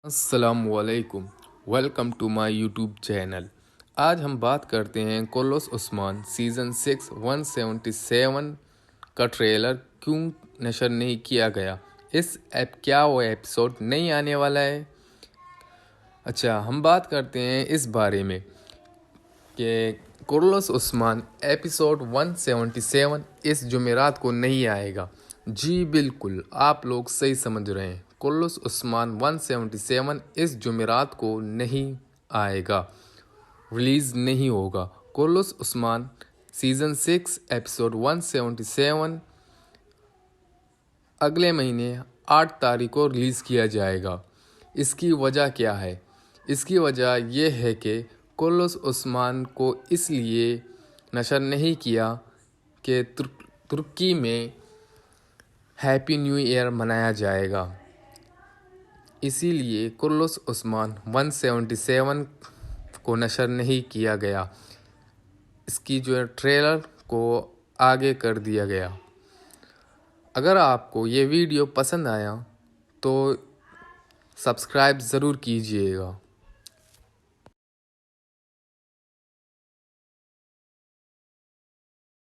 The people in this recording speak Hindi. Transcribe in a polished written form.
अस्सलामुअलैकुम। Welcome to my YouTube channel. आज हम बात करते हैं कोर्लोस उस्मान सीज़न 6 177 का ट्रेलर क्यों नशर नहीं किया गया। क्या वो एपिसोड नहीं आने वाला है। अच्छा, हम बात करते हैं इस बारे में कि कोर्लोस उस्मान एपिसोड 177 इस जुमेरात को नहीं आएगा। जी बिल्कुल, आप लोग सही समझ रहे हैं। कोर्लोस उस्मान 177 इस जुमेरात को नहीं आएगा, रिलीज़ नहीं होगा। कोर्लोस उस्मान सीज़न 6 एपिसोड 177 अगले महीने 8 तारीख को रिलीज़ किया जाएगा। इसकी वजह क्या है? इसकी वजह यह है कि कोर्लोस उस्मान को इसलिए नशर नहीं किया कि तुर्की में हैप्पी न्यू ईयर मनाया जाएगा। इसीलिए कोर्लोस उस्मान 177 को नशर नहीं किया गया। इसकी जो ट्रेलर को आगे कर दिया गया। अगर आपको ये वीडियो पसंद आया तो सब्सक्राइब ज़रूर कीजिएगा।